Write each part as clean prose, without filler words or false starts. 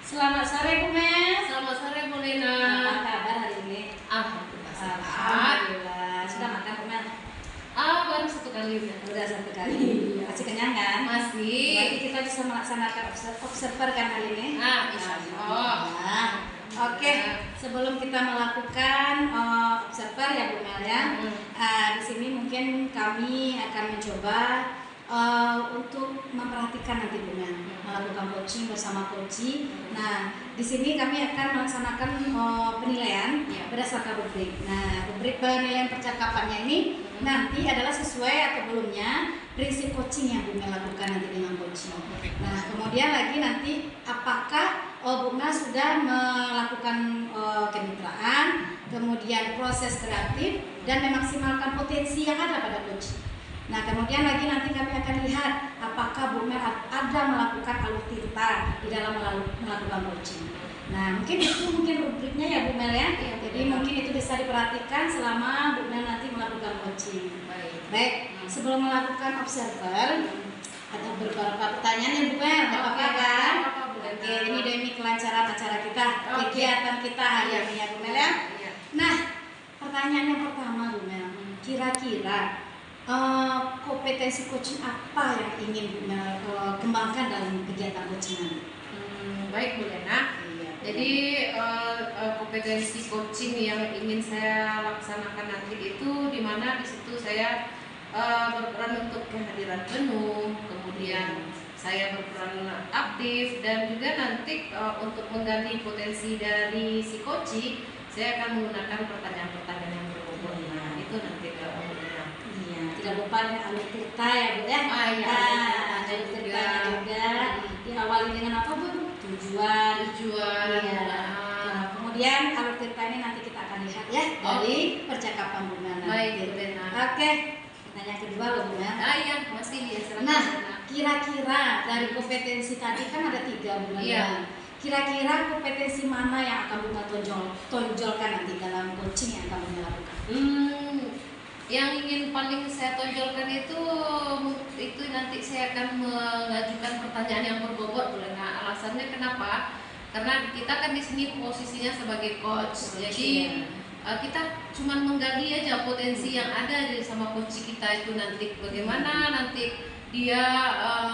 Selamat sore Bu Mel. Selamat sore Bu Lena. Apa kabar hari ini? Alhamdulillah sehat. Alhamdulillah. Sudah makan Bu Mel? Baru satu kali udah. Udah satu kali. Masih kenyang kan? Masih. Berarti kita bisa melaksanakan observer kan hari ini? Insya Allah. Nah, oke. Sebelum kita melakukan observer ya Bu Mel ya. Di sini mungkin kami akan mencoba untuk memperhatikan nanti Bu Mel, melakukan coaching bersama coaching. Nah, di sini kami akan melaksanakan penilaian berdasarkan rubrik. Nah, rubrik penilaian percakapannya ini nanti adalah sesuai atau belumnya prinsip coaching yang Bu Mel lakukan nanti dengan coaching. Nah, kemudian lagi nanti apakah Bu Mel sudah melakukan kemitraan, kemudian proses kreatif dan memaksimalkan potensi yang ada pada coaching. Nah, kemudian lagi nanti kami akan lihat apakah Bu Mel ada melakukan alur tinta di dalam melakukan coaching. Nah, mungkin itu rubriknya ya Bu Mel ya. Jadi mungkin itu bisa diperhatikan selama Bu Mel nanti melakukan coaching. Baik, sebelum melakukan observer ada beberapa pertanyaan ya Bu Mel, apa-apa kan? Oke, ini demi kelancaran acara kita, kegiatan kita hari ini ya Bu Mel ya. Nah, pertanyaan yang pertama Bu Mel, kira-kira kompetensi coaching apa yang ingin Bu Mel kembangkan dalam kegiatan coaching nanti? Baik Bu Lena. Jadi kompetensi coaching yang ingin saya laksanakan nanti itu di mana di situ saya berperan untuk kehadiran penuh, kemudian saya berperan aktif dan juga nanti untuk menggali potensi dari si coaching saya akan menggunakan pertanyaan-pertanyaan yang berbobot. Nah, itu nanti Tidak lupa alur tirta ya Bu ya. Alur tirtanya juga diawali dengan apa Bu? Tujuan. Nah, kemudian alur tirta ini nanti kita akan lihat ya dari percakapan Bu Mel. Baik Bu Lena. Oke. Pertanyaan kedua loh Bu Mel. Iya masih ya. Nah, kira-kira dari kompetensi tadi kan ada 3 Bu Mel. Kira-kira kompetensi mana yang akan Bu Mel tonjolkan nanti dalam coaching yang akan Bu Mel lakukan? Yang ingin paling saya tonjolkan itu nanti saya akan mengajukan pertanyaan yang berbobot Bu Lena. Alasannya kenapa? Karena kita kan di sini posisinya sebagai coach. Jadi kita cuma menggali aja potensi yang ada di sama coach kita itu nanti bagaimana nanti dia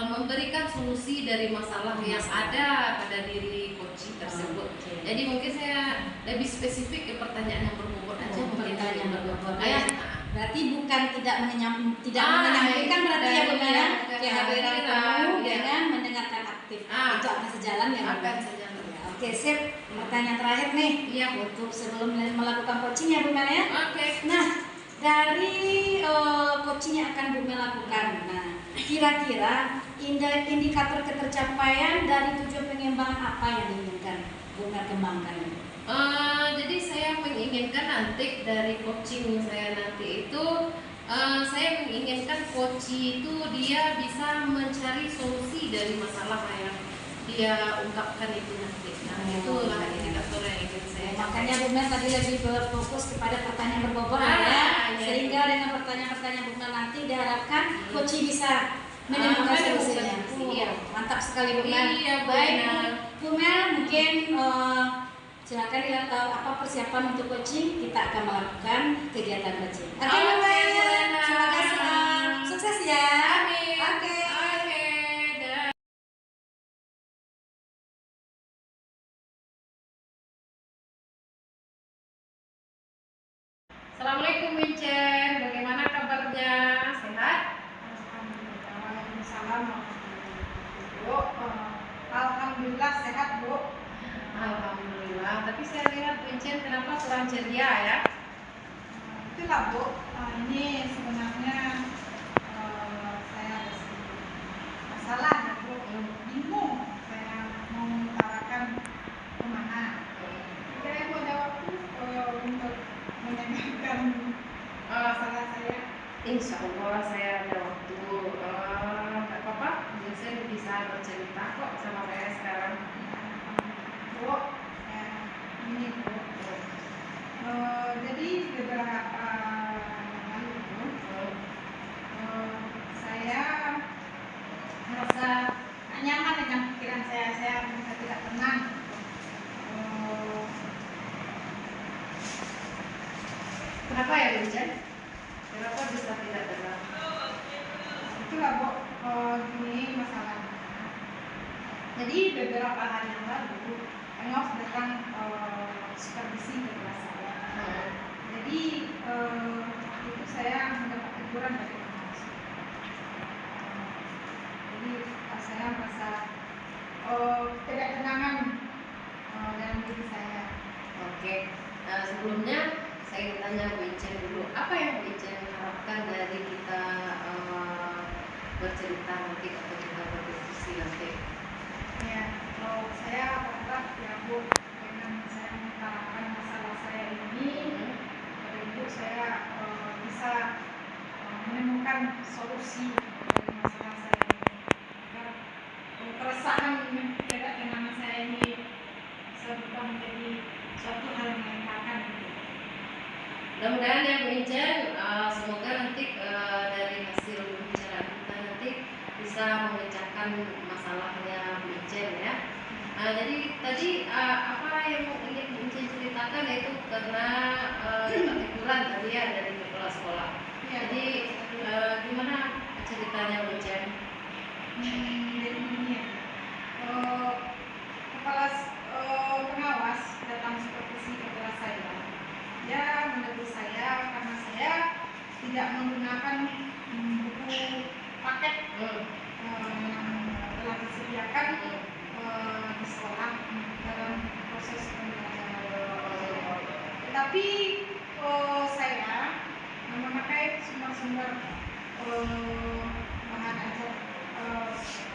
memberikan solusi dari masalah yang ada pada diri coach tersebut. Jadi mungkin saya lebih spesifik ke pertanyaan yang berbobot aja. Pertanyaan yang berbobot ya. Berarti bukan tidak menyampaikan berarti ya Bu Mel, kehadiran kamu dengan mendengarkan aktif. Itu akan sejalan ya Bu Mel. Oke, sip. Pertanyaan terakhir nih. Untuk sebelum melakukan coaching ya Bu Mel ya. Nah, dari coaching yang akan Bu Mel lakukan. Nah, kira-kira indikator ketercapaian dari tujuan pengembangan apa yang diinginkan Bu Mel kembangkan? Jadi saya menginginkan nanti dari coaching saya nanti itu saya menginginkan coach itu dia bisa mencari solusi dari masalah yang dia ungkapkan itu nanti. Nah, itulah indikator yang ingin saya. Makanya Bu Mel tadi lebih berfokus kepada pertanyaan berbobot ya. Sehingga dengan pertanyaan-pertanyaan Bu Mel nanti diharapkan coach bisa menemukan solusinya. Mantap sekali Bu Mel. Baik Bu Mel, mungkin silakan lihat apa persiapan untuk coaching. Kita akan melakukan kegiatan coaching. Oke Bu Mel, semoga sukses ya. Amin. Assalamualaikum Wincen, bagaimana kabarnya? Sehat? Waalaikumsalam. Bu, alhamdulillah sehat Bu. Alhamdulillah. Tapi saya lihat Wincen kenapa kurang ceria ya? Itulah Bu. Ini sebenarnya saya ada masalah ya Bu. Bingung saya mau mengutarakan kemana. Saya mau ada waktu untuk mendengarkan masalah saya. Insya Allah saya ada waktu. Gak apa-apa, Vincent bisa bercerita kok sama saya sekarang. Bu, ini Bu. Jadi beberapa yang lalu Bu, saya merasa nyaman dengan pikiran saya merasa tidak tenang. Kenapa ya Bu Ijen? Kenapa bisa tidak tenang? Itulah Bu, gini masalahnya. Jadi beberapa hari yang lalu Pengawas datang supervisi ke kelas saya. Jadi waktu itu saya mendapat teguran dari pengawas. Jadi saya merasa tidak tenangan dalam diri saya. Oke. Nah, sebelumnya saya ingin tanya Bu Ijen dulu, apa yang Bu Ijen harapkan dari kita bercerita nanti atau kita berdiskusi nanti? Ya, kalau saya berharap ya Bu, dengan saya mengutarakan masalah saya ini kepada Ibu, saya bisa menemukan solusi dari masalah saya ini, agar keresahan yang tidak tenang saya ini bisa berubah menjadi suatu hal yang menyenangkan gitu. Mudah-mudahan ya Bu Ijen, semoga nanti dari hasil pembicaraan kita nanti bisa memecahkan masalahnya Bu Ijen ya. Jadi tadi apa yang ingin Bu Ijen ceritakan itu karena dapat teguran tadi ya dari kepala sekolah. Iya. Jadi gimana ceritanya Bu Ijen? Jadi begini ya, kepala pengawas datang supervisi ke kelas saya. Dia menegur saya karena saya tidak menggunakan buku paket yang telah disediakan di sekolah dalam proses pembelajaran. Tetapi saya memakai sumber-sumber bahan ajar,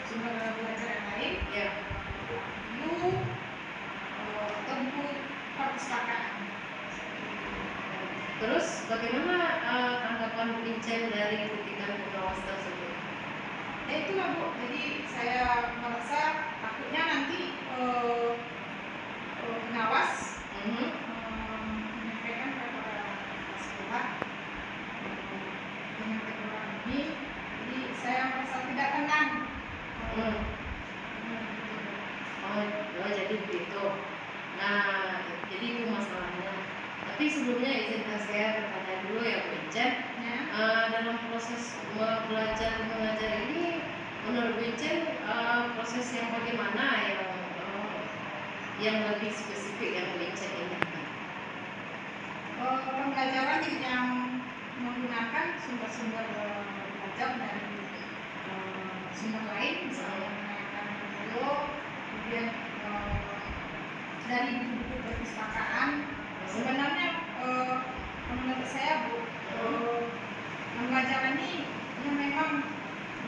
sumber belajar yang lain, Ya. buku atau buku perpustakaan. Terus bagaimana tanggapan Bu Ijen dari kritikan pengawas tersebut? Ya itulah Bu, jadi saya merasa takutnya nanti pengawas menyampaikan kepada sekolah dengan teguran ini, jadi saya merasa tidak tenang. Jadi begitu. Nah, jadi itu masalahnya. Tapi sebelumnya izinkan saya bertanya dulu ya Bu Ijen. Ya. Dalam proses belajar mengajar ini, menurut Bu Ijen proses yang bagaimana yang lebih spesifik yang Bu Ijen inginkan? Pembelajaran yang menggunakan sumber-sumber belajar dari sumber lain, misalnya menggunakan video, kemudian dari buku-buku perpustakaan. Sebenarnya menurut saya Bu, pembelajaran ini ya memang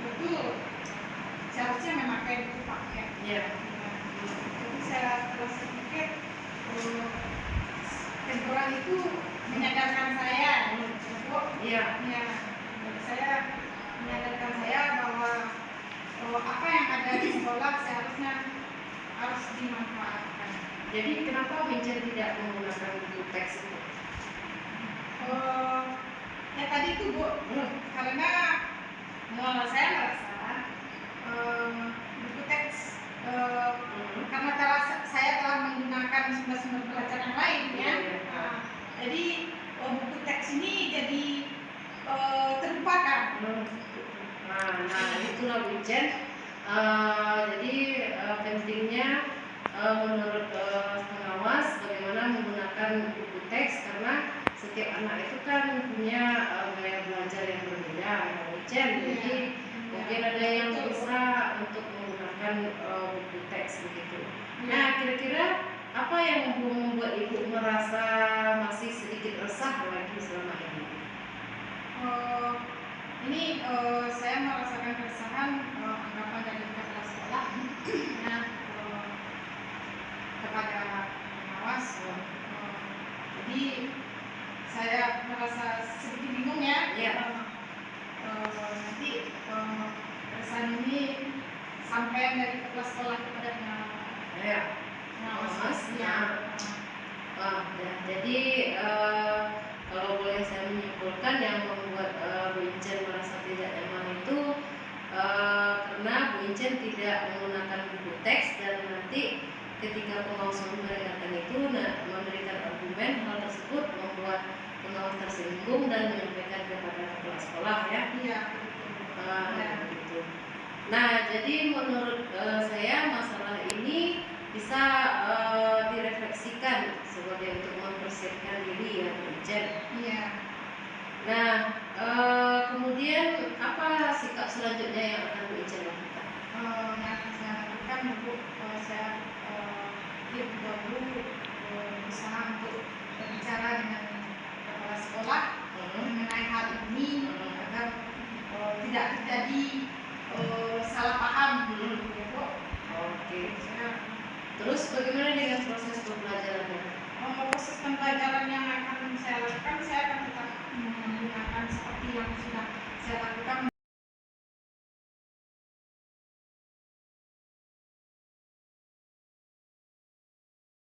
betul seharusnya memakai buku paket. Ya. Jadi setelah saya pikir teguran itu menyadarkan saya, Bu. Iya. Ya, saya menyadarkan saya bahwa apa yang ada di sekolah seharusnya harus dimanfaatkan. Jadi kenapa Bu Ijen tidak menggunakan buku teks itu? Ya tadi itu Bu, karena saya merasa buku teks karena saya telah menggunakan sumber-sumber belajar yang lain ya. Jadi buku teks ini jadi terlupakan. Nah itulah Bu Ijen. Jadi pentingnya menurut pengawas bagaimana menggunakan buku teks, karena setiap anak itu kan punya gaya belajar yang berbeda ya Bu Ijen. Jadi mungkin ada yang bisa untuk menggunakan buku teks begitu. Nah, kira-kira apa yang membuat Ibu merasa masih sedikit resah lagi selama ini? Ini saya merasakan keresahan anggapan dari kepala sekolah kepada pengawas. Jadi saya merasa sedikit bingung ya. Nanti keresahan ini sampai dari kepala sekolah kepada pengawas. Jadi kalau boleh saya menyimpulkan, yang membuat Bu Ijen merasa tidak nyaman itu karena Bu Ijen tidak menggunakan buku teks, dan nanti ketika pengawas memberikan itu memberikan argumen kemarin hal tersebut membuat pengawas tersinggung dan menyampaikan kepada kepala sekolah ya. Iya, betul. Gitu. Nah, jadi menurut saya masalah ini bisa direfleksikan sebagai untuk mempersiapkan diri ya Bu Ijen. Iya. Nah, kemudian apa sikap selanjutnya yang akan Bu Ijen lakukan? Yang saya lakukan untuk saya baru berusaha untuk berbicara dengan kepala sekolah mengenai hal ini agar tidak terjadi salah paham gitu ya Bu. Oke. Terus bagaimana dengan proses pembelajarannya? Proses pembelajaran yang akan saya lakukan, saya akan tetap menggunakan seperti yang sudah saya lakukan.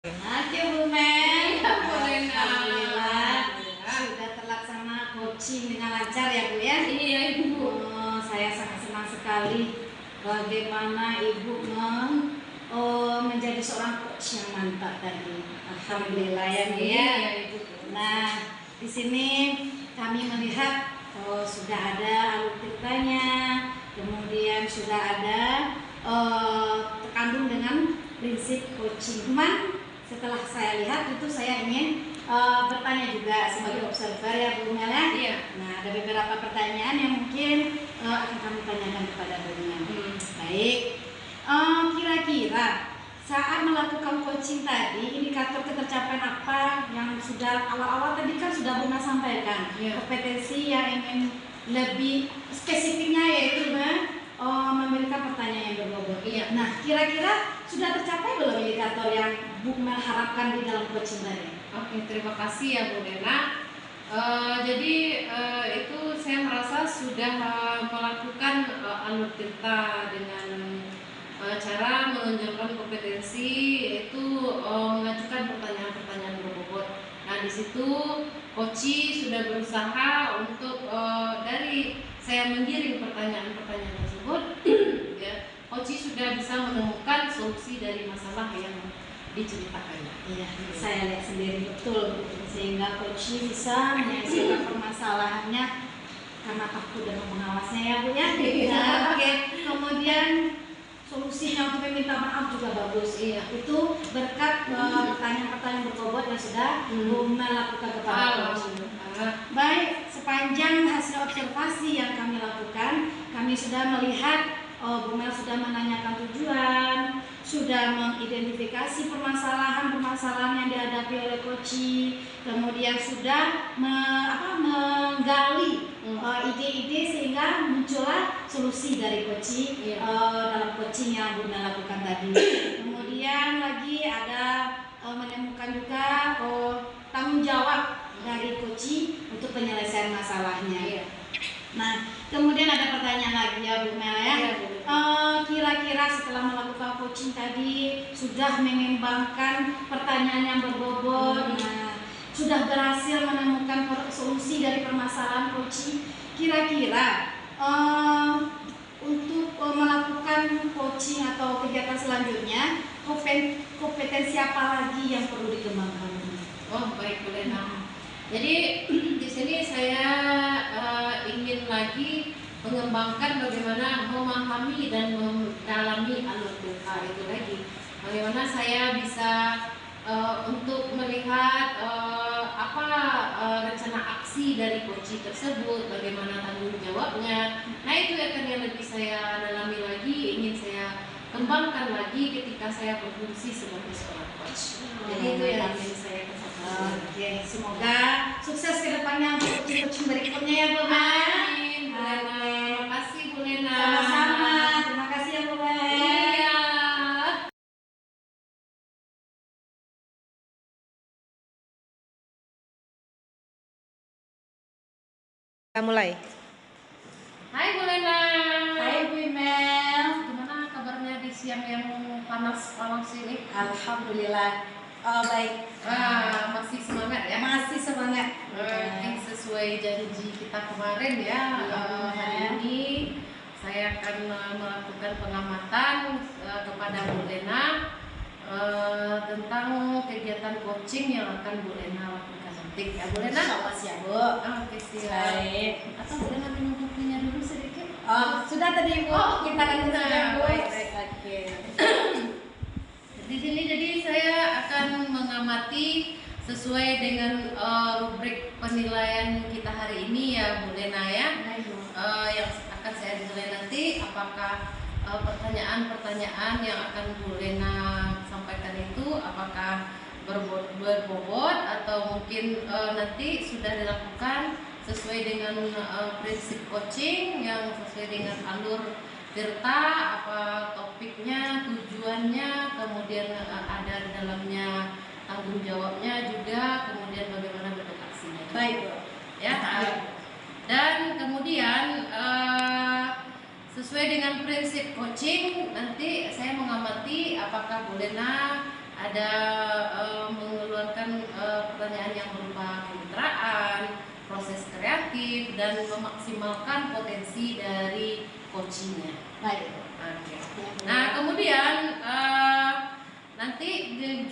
Oke Bu Mel, Boleh, Nak. alhamdulillah sudah terlaksana coaching dengan lancar ya Bu ya. Iya Ibu. Saya sangat senang sekali bagaimana Ibu menjadi seorang coach yang mantap tadi. Alhamdulillah ya Bu ya. Iya Ibu. Nah, di sini kami melihat sudah ada alur ceritanya, kemudian sudah ada terkandung dengan prinsip coaching. Cuman setelah saya lihat itu saya ingin bertanya juga sebagai observer ya Bu Mel ya. Iya. Nah, ada beberapa pertanyaan yang mungkin akan kami tanyakan kepada Bu Mel. Baik, kira-kira saat melakukan coaching tadi, indikator ketercapaian apa yang sudah awal-awal tadi kan sudah Bu Mel sampaikan, kompetensi yang ingin lebih spesifiknya yaitu memberikan pertanyaan yang berbobot. Iya. Nah, kira-kira sudah tercapai belum indikator yang Bu Mel harapkan di dalam coaching tadi? Oke, terima kasih ya Bu Nena. Jadi itu saya merasa sudah melakukan alur cerita dengan cara menunjukkan kompetensi, yaitu mengajukan pertanyaan-pertanyaan berbobot. Nah, di situ Koci sudah berusaha untuk dari saya menggiring pertanyaan-pertanyaan tersebut, ya, Koci sudah bisa menemukan solusi dari masalah yang diceritakannya. Iya, saya lihat sendiri betul, sehingga Koci bisa menyelesaikan permasalahannya karena takut dengan pengawasnya ya Bu ya. Nah, oke, kemudian solusinya untuk meminta maaf juga bagus. Iya. Itu berkat pertanyaan-pertanyaan berbobot yang sudah Bu Mel lakukan kepada Koci. Baik, sepanjang hasil observasi yang kami lakukan, kami sudah melihat Bu Mel sudah menanyakan tujuan, sudah mengidentifikasi permasalahan-permasalahan yang dihadapi oleh Koci, kemudian sudah menggali ide-ide sehingga muncullah solusi dari Koci dalam coaching yang Bu Mel lakukan tadi. Kemudian lagi ada menemukan juga tanggung jawab dari Koci untuk penyelesaian masalahnya. Nah, kemudian ada pertanyaan lagi ya Bu Mel ya. Kira-kira setelah melakukan coaching tadi sudah mengembangkan pertanyaan yang berbobot, nah, sudah berhasil menemukan solusi dari permasalahan coaching. Kira-kira untuk melakukan coaching atau kegiatan selanjutnya, kompetensi apa lagi yang perlu dikembangkan? Oh, baik Bu Lena. Jadi di sini saya ingin lagi mengembangkan bagaimana memahami dan mendalami alur cerita itu lagi. Bagaimana saya bisa untuk melihat apa rencana aksi dari Koci tersebut, bagaimana tanggung jawabnya. Nah, itu akan yang lebih saya dalami lagi, ingin saya kembangkan lagi ketika saya berfungsi sebagai seorang coach. Jadi itu yang ingin saya katakan. Oke, semoga sukses ke depannya untuk coaching berikutnya ya Bu Mel. Amin, Bu Lena. Terima kasih Bu Lena. Sama-sama, terima kasih ya Bu Mel. Iya. Kita mulai. Hai Bu Lena. Hai Bu Mel. Gimana kabarnya di siang yang panas ini? Alhamdulillah. Baik. Masih semangat ya? Masih semangat. Sesuai janji kita kemarin ya, hari ini saya akan melakukan pengamatan kepada Bu Lena tentang kegiatan coaching yang akan Bu Lena lakukan nanti ya Bu Lena. Siap Bu. Oke siap. Baik. Atau Bu Lena minum kopinya dulu sedikit? Oh, sudah tadi Bu. Kita lanjut saja Bu. Baik. Oke. Di sini jadi saya akan mengamati sesuai dengan rubrik penilaian kita hari ini ya Bu Lena ya. Yang akan saya nilai nanti apakah pertanyaan-pertanyaan yang akan Bu Lena sampaikan itu apakah berbobot atau mungkin nanti sudah dilakukan sesuai dengan prinsip coaching yang sesuai dengan alur Tirta, apa topiknya, tujuannya, kemudian ada di dalamnya tanggung jawabnya juga, kemudian bagaimana bentuk aksinya. Baik Bu. Ya. Dan kemudian sesuai dengan prinsip coaching nanti saya mengamati apakah Bu Lena ada mengeluarkan pertanyaan yang berupa kemitraan, proses kreatif dan memaksimalkan potensi dari coachingnya. Baik. Oke. Nah kemudian nanti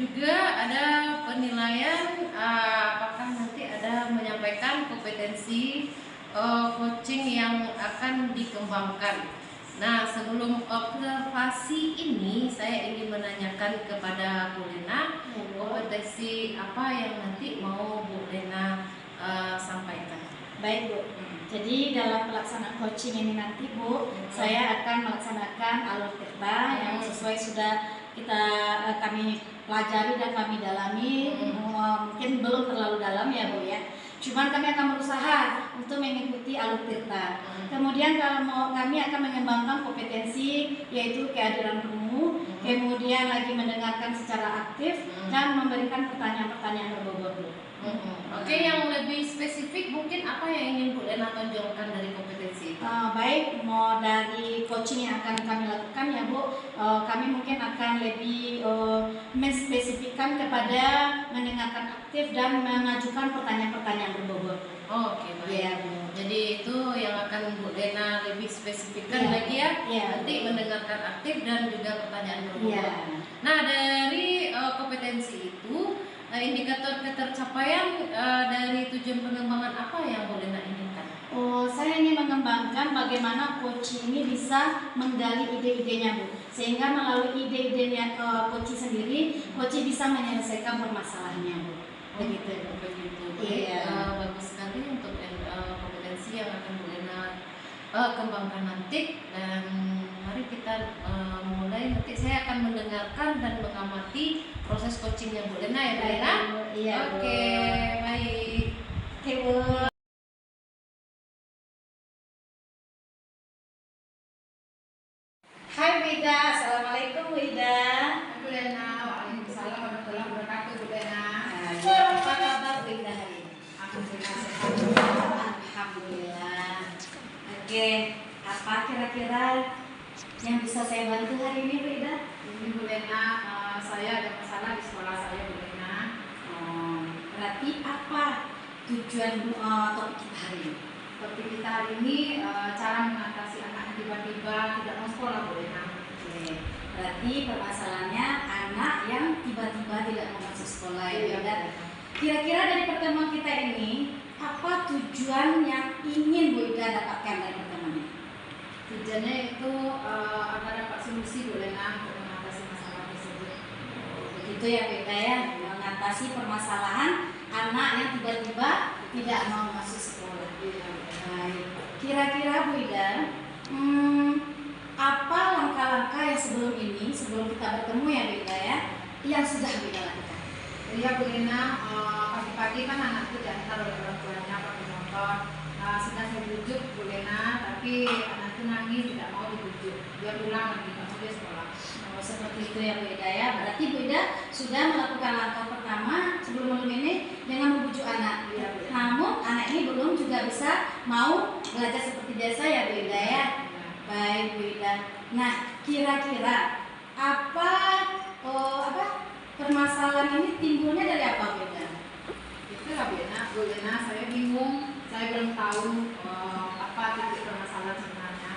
juga ada penilaian apakah nanti ada menyampaikan kompetensi coaching yang akan dikembangkan. Nah sebelum observasi ini saya ingin menanyakan kepada Bu Lena kompetensi apa yang nanti mau Bu Lena sampaikan. Baik Bu. Jadi dalam pelaksanaan coaching ini nanti Bu, saya akan melaksanakan alur Tirta yang sesuai sudah kami pelajari dan kami dalami. Mungkin belum terlalu dalam ya Bu ya. Cuman kami akan berusaha untuk mengikuti alur Tirta. Kemudian kami akan mengembangkan kompetensi yaitu kehadiran temu, kemudian lagi mendengarkan secara aktif dan memberikan pertanyaan-pertanyaan berbobot Bu. Oke, yang lebih spesifik mungkin apa yang ingin Bu Lena tonjolkan dari kompetensi itu? Baik, mau dari coaching yang akan kami lakukan ya Bu, kami mungkin akan lebih menspesifikkan kepada mendengarkan aktif dan mengajukan pertanyaan-pertanyaan berbobot. Oke, baik. Ya, Bu. Jadi itu yang akan Bu Lena lebih spesifikkan lagi ya. Nanti mendengarkan aktif dan juga pertanyaan berbobot. Nah, dari kompetensi itu indikator ketercapaian dari tujuan pengembangan apa yang Bu Lena inginkan? Saya ingin mengembangkan bagaimana coaching ini bisa menggali ide-idenya Bu, sehingga melalui ide-idenya coaching sendiri, coaching bisa menyelesaikan permasalahannya Bu. Begitu. Iya. Bagus sekali untuk kompetensi yang akan Bu Lena kembangkan nanti dan mari kita mulai. Nanti saya akan mendengarkan dan mengamati proses coachingnya Bu Lena ya Bu Lena. Iya. Oke, baik. Oke Bu. Hai Bu Ida, assalamualaikum Bu Ida. Bu Lena, waalaikumsalam warahmatullahi wabarakatuh Bu Lena. Apa kabar Bu Ida hari ini? Alhamdulillah. Alhamdulillah. Oke, apa kira-kira yang bisa saya bantu hari ini Bu Ida? Ini Bu Lena, saya ada masalah di sekolah saya Bu Lena. Berarti apa tujuan topik kita hari ini? Topik kita hari ini cara mengatasi anak yang tiba-tiba tidak mau sekolah Bu Lena. Oke, berarti permasalahannya anak yang tiba-tiba tidak mau masuk sekolah ya Bu Ida. Kira-kira dari pertemuan kita ini apa tujuan yang ingin Bu Ida dapatkan dari pertemuan ini? Tujuannya itu agar dapat solusi Bu Lena untuk mengatasi masalah tersebut. Begitu ya Bu Ida ya, mengatasi permasalahan anak yang tiba-tiba tidak mau masuk sekolah. Baik. Kira-kira Bu Ida, apa langkah-langkah yang sebelum kita bertemu ya Bu Ida ya, yang sudah Bu Ida lakukan? Iya Bu Lena, pagi-pagi kan anak itu diantar oleh orang tuanya pakai motor. Sudah saya bujuk Bu Lena, tapi anak itu nangis tidak mau dibujuk. Dia pulang lagi, nggak mau dia sekolah. Seperti itu ya Bu Ida ya. Berarti Bu Ida sudah melakukan langkah pertama sebelum ini dengan membujuk anak. Iya, Bu Ida. Namun anak ini belum juga bisa mau belajar seperti biasa ya Bu Ida ya. Baik Bu Ida. Nah kira-kira apa permasalahan ini timbulnya dari apa Bu Ida? Itulah Bu Lena, saya bingung, saya belum tahu apa titik permasalahan sebenarnya.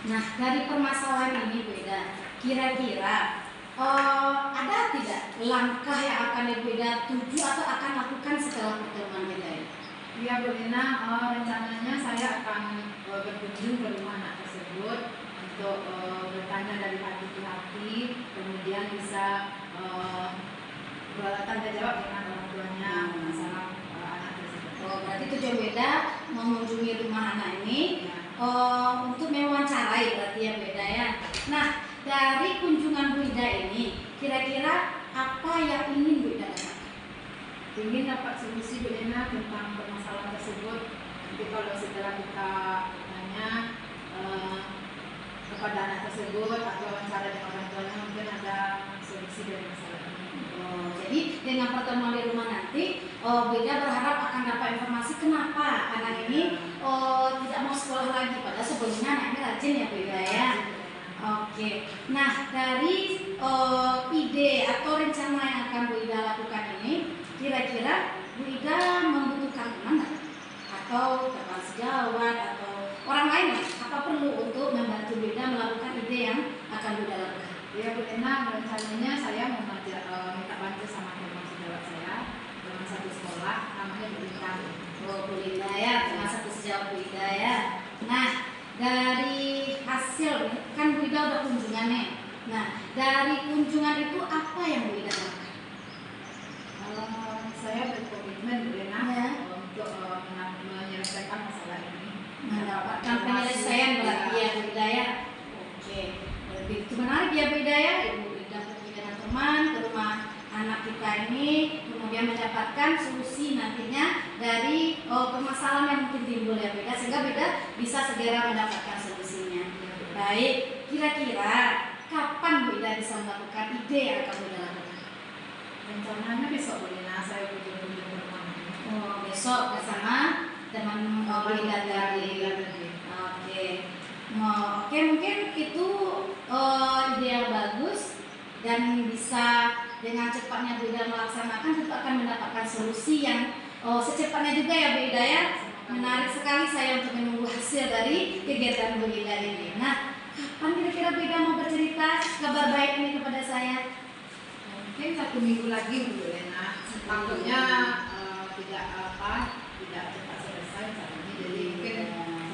Nah dari permasalahan ini Bu Ida, kira-kira ada tidak langkah yang akan Ibu Ida tuju atau akan lakukan setelah pertemuan kita ini? Iya Bu Lina, rencananya saya akan berkunjung ke rumah anak tersebut untuk bertanya dari hati ke hati, kemudian bisa tanya jawab dengan orang tuanya masalah anak tersebut. Berarti tujuan Bu Ida mengunjungi rumah anak ini Ya. untuk mewawancarai berarti ya Bu Ida ya. Nah, dari kunjungan Bu Ida ini kira-kira apa yang ingin Bu Ida dapatkan? Ingin dapat solusi Bu Lina tentang permasalahan tersebut. Nanti kalau setelah kita tanya kepada anak tersebut atau wawancara dengan orang tuanya, mungkin ada solusi dari masalah ini. Jadi dengan pertemuan di rumah nanti, Bu Ida berharap akan dapat informasi kenapa anak ini tidak mau sekolah lagi. Padahal sebelumnya anaknya rajin ya Bu Ida ya. Oke. Nah, dari ide atau rencana yang akan Bu Ida lakukan ini, kira-kira Bu Ida membutuhkan teman atau teman sejawat atau orang lain lah, apa perlu untuk membantu Bu Ida melakukan ide yang akan Bu Ida lakukan? Ya Bu Lina, rencananya saya mau minta bantu sama teman sejawat saya, teman satu sekolah, namanya Bu Lina. Bu Ida ya, teman satu sejawat Bu Ida ya. Nah, dari hasil kan Bu Ida udah kunjungan nih. Nah, dari kunjungan itu apa yang Bu Ida lakukan? Saya berkomitmen Bu Lina Ya. untuk menyelesaikan masalah ini. Mendapatkan penyelesaian berarti ya Bu Ida ya. Oke, begitu menarik ya Bu Ida ya. Ibu Ida pergi dengan teman ke rumah anak kita ini, kemudian mendapatkan solusi nantinya dari permasalahan yang mungkin timbul ya Bu Ida, sehingga Bu Ida bisa segera mendapatkan solusinya. Baik, kira-kira kapan Bu Ida bisa melakukan ide yang akan Bu Ida lakukan? Rencananya besok Bu Lina saya kunjung ke rumah. Besok bersama teman Bu Ida tadi. Oke. Oke, mungkin itu ide yang bagus dan bisa dengan cepatnya Bu Ida melaksanakan tentu akan mendapatkan solusi yang secepatnya juga ya Bu Ida ya. Menarik sekali saya untuk menunggu hasil dari kegiatan Bu Ida ini. Nah, kapan kira-kira Bu Ida mau bercerita kabar baik ini kepada saya? Mungkin 1 minggu lagi Bu Lina. Takutnya tidak cepat selesai saat ini, jadi mungkin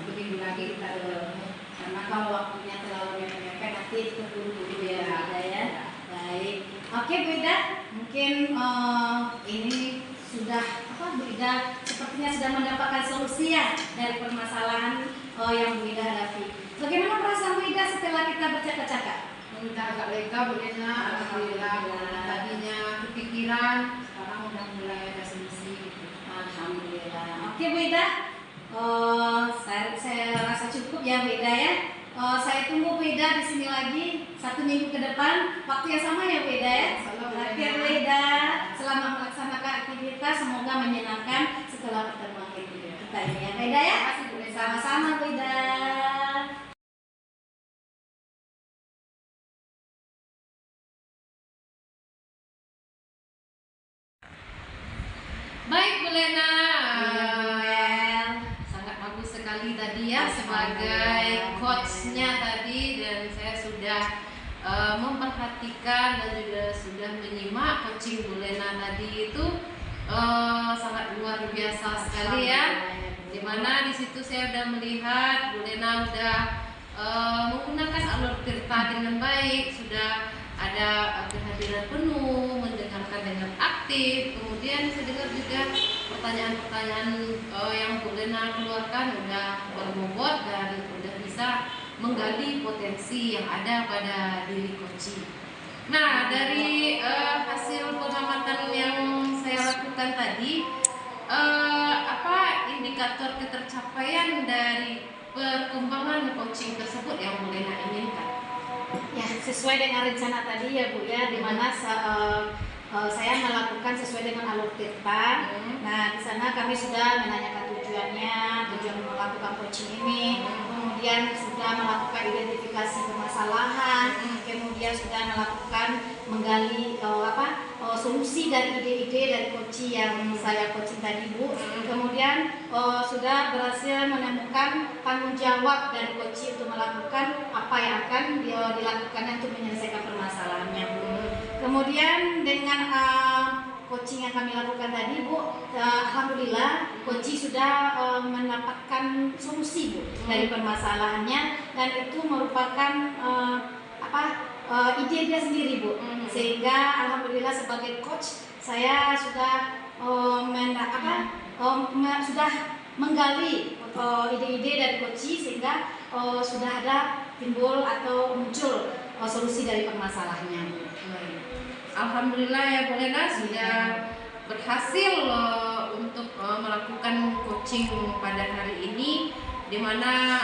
1 minggu lagi kita ketemu. Karena kalau waktunya terlalu mepet-mepet nanti terburu-buru ya Bu Ida ya. Baik. Oke Bu Ida, mungkin ini sudah Bu Ida sepertinya sudah mendapatkan solusi ya dari permasalahan yang Bu Ida hadapi. Bagaimana perasaan Bu Ida setelah kita bercakap-cakap? Udah agak lega Bu Lina, alhamdulillah. Tadinya kepikiran, sekarang udah mulai ada solusi gitu. Alhamdulillah. Oke Bu Ida, saya rasa cukup ya Bu Ida ya. Saya tunggu Bu Ida di sini lagi 1 minggu ke depan, waktu yang sama ya Bu Ida ya. Oke Bu Ida, selamat melaksanakan aktivitas, semoga menyenangkan setelah pertemuan kita ini ya Bu Ida ya. Sama-sama Bu Ida. Baik Bu Lena, Iya, sangat bagus sekali tadi ya sebagai coachnya tadi, dan saya sudah memperhatikan dan juga sudah menyimak coaching Bu Lena tadi itu sangat luar biasa sekali ya. Dimana di situ saya sudah melihat Bu Lena sudah menggunakan alur tirta dengan baik, sudah ada kehadiran penuh, mendengarkan dengan aktif. Kemudian saya dengar juga pertanyaan-pertanyaan yang Bu Lena keluarkan sudah berbobot dan sudah bisa menggali potensi yang ada pada diri coaching. Nah, dari hasil pengamatan yang saya lakukan tadi, apa indikator ketercapaian dari perkembangan coaching tersebut yang Bu Lena inginkan? Ya, sesuai dengan rencana tadi ya Bu ya, di mana saya melakukan sesuai dengan alur tirta. Nah, di sana kami sudah menanyakan tujuan melakukan coaching ini, kemudian sudah melakukan identifikasi permasalahan, kemudian sudah melakukan menggali solusi dari ide-ide dari coaching yang saya coaching tadi Bu. Kemudian sudah berhasil menemukan tanggung jawab dari coaching untuk melakukan apa yang akan dilakukannya untuk menyelesaikan permasalahannya Bu. Kemudian dengan coaching yang kami lakukan tadi, Bu, alhamdulillah coaching sudah mendapatkan solusi, Bu, dari permasalahannya, dan itu merupakan ide dia sendiri, Bu. Sehingga alhamdulillah sebagai coach saya sudah sudah menggali ide-ide dari coaching sehingga sudah ada timbul atau muncul solusi dari permasalahannya. Alhamdulillah ya Bu Lena sudah berhasil untuk melakukan coaching pada hari ini, di mana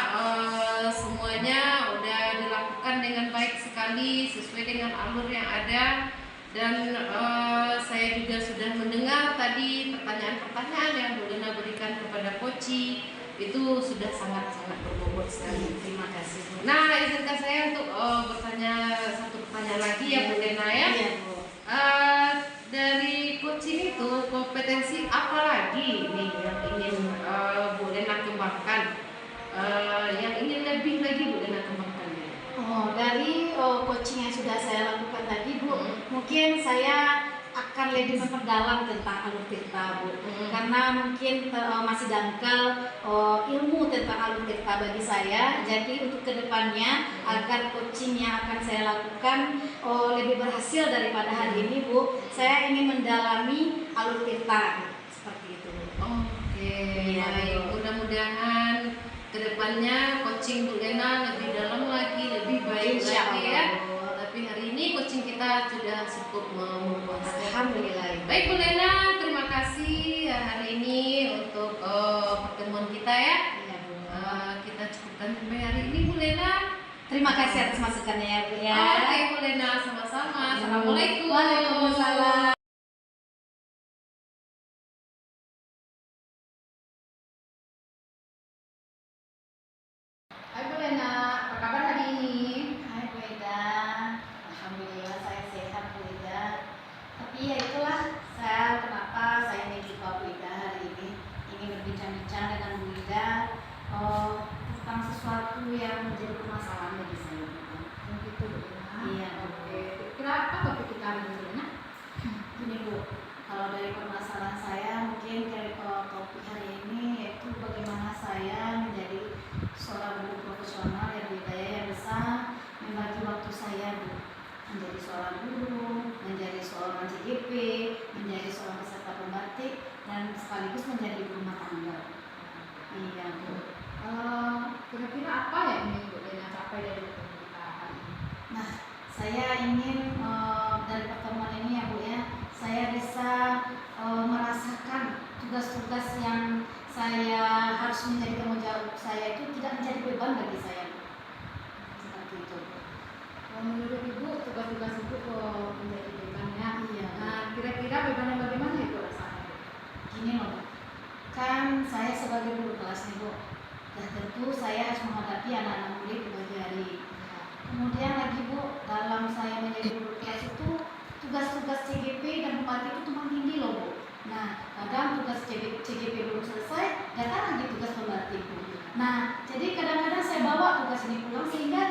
semuanya udah dilakukan dengan baik sekali sesuai dengan alur yang ada, dan saya juga sudah mendengar tadi pertanyaan-pertanyaan yang Bu Lena berikan kepada coaching itu sudah sangat-sangat berbobot sekali. Terima kasih, Bu. Nah, izinkan saya untuk bertanya satu pertanyaan lagi ya Bu Lena ya. Iya, Bu. Dari coaching itu kompetensi apa lagi nih yang ingin Bu Lena kembangkan, yang ingin lebih lagi Bu Lena kembangkan? Dari coaching yang sudah saya lakukan tadi, Bu, mungkin saya akan lebih memperdalam tentang alur tirta, Bu, karena mungkin masih dangkal ilmu tentang alur tirta bagi saya. Jadi untuk kedepannya agar coaching yang akan saya lakukan lebih berhasil daripada hari ini, Bu, saya ingin mendalami alur tirta, seperti itu, Bu. Oke, Iya, baik. Mudah-mudahan kedepannya coaching Bu Lena lebih dalam lagi, lebih baik Insya lagi Allah, ya. Bu. Tapi hari ini coaching kita sudah cukup memuaskan. Alhamdulillah. Baik Bu Lena, terima kasih hari ini untuk pertemuan kita ya. Iya, Bu. Kita cukupkan sampai hari ini Bu Lena. Terima kasih atas masukannya ya, Bu, ya. Oke Bu Lena, sama-sama. Assalamualaikum. Waalaikumsalam. Hai Bu Lena, apa kabar hari ini? Hai Bu Ida, alhamdulillah saya sehat Bu Ida. Tapi ya itulah kenapa saya ingin jumpa Bu Ida hari ini, ingin berbincang-bincang dengan Bu Ida tentang sesuatu yang menjadi permasalahan bagi saya. Begitu Bu Lena. Iya, Bu. Oke. Kira-kira apa topik kita hari ini Bu Lena? Gini Bu, kalau dari permasalahan saya mungkin dari topik hari ini yaitu bagaimana saya menjadi seorang guru profesional yang berdaya yang bisa membagi waktu saya, Bu, menjadi seorang guru, menjadi seorang CGP, menjadi seorang peserta pembatik, dan sekaligus menjadi ibu rumah tangga. Iya, Bu. Kira-kira apa yang ingin Bu Lena capai dari pertemuan kita hari ini? Nah, saya ingin dari pertemuan ini ya Bu ya, saya bisa merasakan tugas-tugas yang saya harus menjadi tanggung jawab saya itu tidak menjadi beban bagi saya, Bu. Seperti itu. Menurut Ibu, tugas-tugas itu kok menjadi bebannya? Iya. Nah, kira-kira bebannya bagaimana itu rasanya? Gini loh, kan saya sebagai guru kelas nih, Bu, dan tentu saya harus menghadapi anak-anak murid di pagi hari. Kemudian lagi, Bu, dalam saya menjadi guru kelas itu tugas-tugas CGP dan bupati itu tumpang tindih loh, Bu. Nah, kadang tugas CGP belum selesai, datang lagi tugas pembatik, Bu. Nah, jadi kadang-kadang saya bawa tugas ini pulang sehingga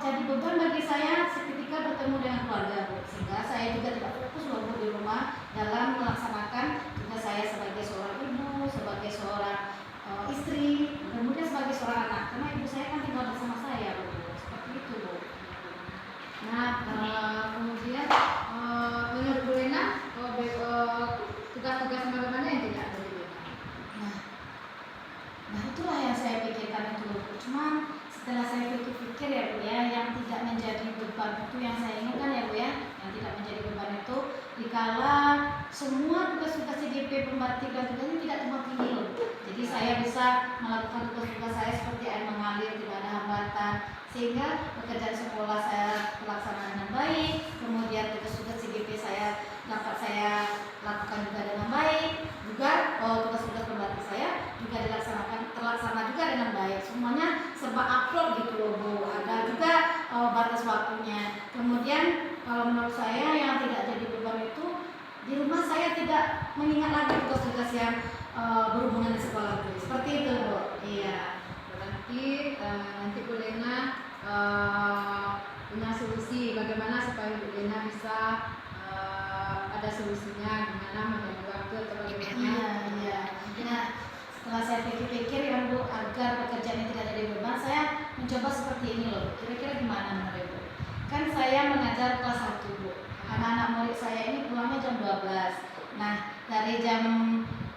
jadi beban bagi saya seketika bertemu dengan keluarga, Bu. Sehingga saya juga tidak fokus loh, Bu, di rumah dalam melaksanakan tugas saya sebagai seorang ibu, sebagai seorang istri, kemudian sebagai seorang anak. Karena ibu saya kan tinggal bersama saya, Bu. Seperti itu, Bu. Nah, kemudian menurut Bu Lena, tugas-tugas bagaimana yang tidak ada di Bu Lena? Nah itulah yang saya pikirkan itu. Cuma setelah saya pikir-pikir ya Bu ya, yang tidak menjadi beban itu yang saya inginkan ya Bu ya, yang tidak menjadi beban itu dikala semua tugas-tugas CGP pembatik dan tugasnya tidak tumpang tindih loh. Jadi saya bisa melakukan tugas-tugas saya seperti air mengalir, tidak ada hambatan, sehingga pekerjaan sekolah saya terlaksana dengan baik. Kemudian tugas-tugas CGP saya dapat saya lakukan juga dengan baik. Juga tugas-tugas pembatik saya juga terlaksana juga dengan baik. Semuanya serba upload gitu loh, Bu. Ada juga batas waktunya. Kemudian kalau menurut saya yang tidak jadi beban itu di rumah saya tidak mengingat lagi tugas-tugas yang berhubungan dengan sekolah, Bu. Seperti itu, Bu. Iya. Berarti nanti Bu Lena punya solusi bagaimana supaya Bu Lena bisa setelah saya pikir-pikir ya Bu, agar pekerjaan ini tidak jadi beban, saya mencoba seperti ini loh. Kira-kira gimana menurut Ibu? Kan saya mengajar kelas 1 Bu. Anak-anak murid saya ini pulangnya jam 12. Nah, dari jam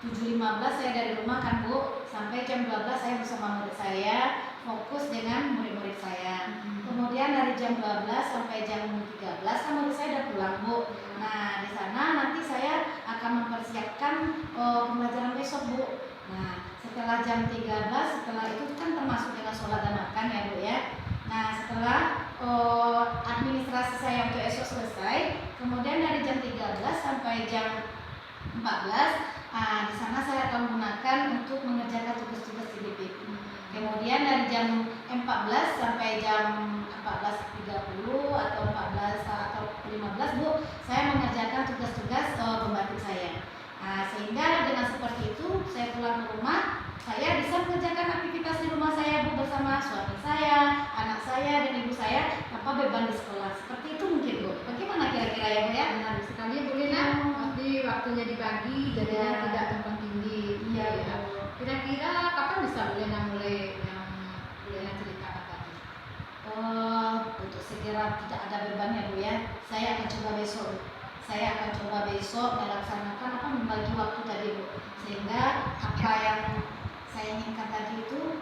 7.15 saya dari rumah kan Bu, sampai jam 12 saya bersama murid saya, fokus dengan murid-murid saya. Kemudian dari jam 12 sampai jam 13 kan murid saya udah pulang Bu. Nah, di sana nanti saya akan mempersiapkan pembelajaran besok Bu. Nah, setelah jam 13, setelah itu kan termasuk dengan sholat dan makan ya Bu ya. Nah, setelah administrasi saya untuk esok selesai, kemudian dari jam 13 sampai jam 14, di sana saya akan gunakan untuk mengerjakan tugas-tugas CDP. Kemudian dari jam 14 sampai jam 14.30 atau 14 atau 15 Bu, saya mengerjakan tugas-tugas pembantu saya. Sehingga dengan seperti itu saya pulang ke rumah, saya bisa mengerjakan aktivitas di rumah saya Bu bersama suami saya, anak saya dan ibu saya tanpa beban di sekolah. Seperti itu mungkin Bu. Bagaimana kira-kira ya Bu ya? Benar sekali Bu Lina. Nanti waktunya dibagi jadinya tidak tumpang tindih. Iya. Ya. Kira-kira kapan bisa Bu Lina mulai yang Bu Lina ceritakan tadi? Untuk segera tidak ada beban ya Bu ya. Saya akan coba besok. Saya akan coba besok melaksanakan membagi waktu tadi Bu, sehingga apa yang saya inginkan tadi itu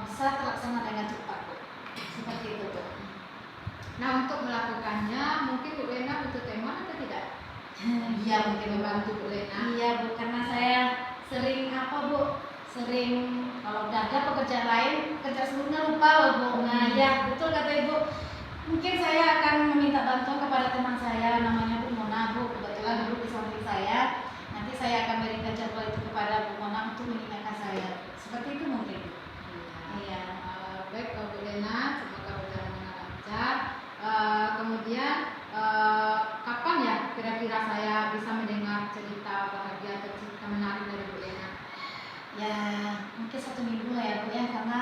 bisa terlaksana dengan cepat Bu. Seperti itu Bu. Nah, untuk melakukannya mungkin Bu Lena butuh teman atau tidak? Iya mungkin Bu. Membantu Bu Lena. Iya Bu, karena saya sering sering kalau udah ada pekerjaan lain, pekerjaan sebelumnya lupa loh Bu. Nah ya betul kata Ibu. Mungkin saya akan meminta bantuan kepada teman saya namanya Bu Mona Bu, kebetulan duduk di samping saya. Nanti saya akan berikan jadwal itu kepada Bu Mona untuk mengingatkan saya. Seperti itu mungkin Bu. Iya. Baik Bu Lena, semoga berjalan dengan lancar. Kemudian kapan ya kira-kira saya bisa mendengar cerita bahagia atau cerita menarik dari Bu Lena? Ya mungkin 1 minggu lah ya Bu ya, karena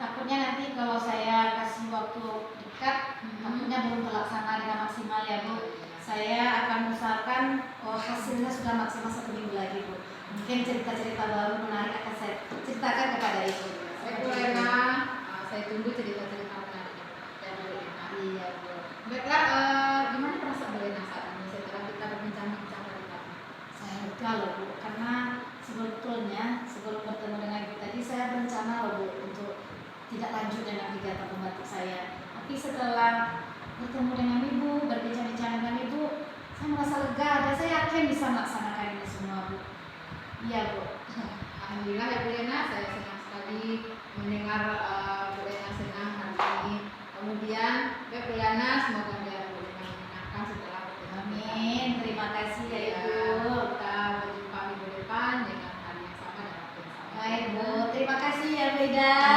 takutnya nanti kalau saya kasih waktu dekat, takutnya belum terlaksana dengan maksimal ya Bu. Saya akan usahakan hasilnya sudah maksimal 1 minggu lagi Bu. Mungkin cerita-cerita baru menarik akan saya ceritakan kepada Ibu. Baik Bu Lena, saya tunggu cerita-cerita menarik dari Bu Lena. Iya Bu. Baiklah, gimana perasaan Bu Lena saat ini setelah kita berbincang-bincang tadi? Saya lega loh Bu, karena sebetulnya sebelum bertemu dengan Ibu tadi saya berencana loh Bu untuk tidak lanjut dengan kegiatan pembantu saya. Tapi setelah bertemu dengan Ibu, berbincang-bincang dengan Ibu, saya merasa lega dan saya yakin bisa melaksanakan ini semua Bu. Iya Bu. Alhamdulillah ya Bu Lena, saya senang sekali mendengar Bu Lena senang hari ini. Kemudian baik Bu Lena, semoga biar Bu Lena menyenangkan setelah bertemu. Amin. Terima kasih ya Ibu. Kita berjumpa minggu depan dengan hari yang sama dan waktu yang sama. Baik Bu, terima kasih ya Bu Ida.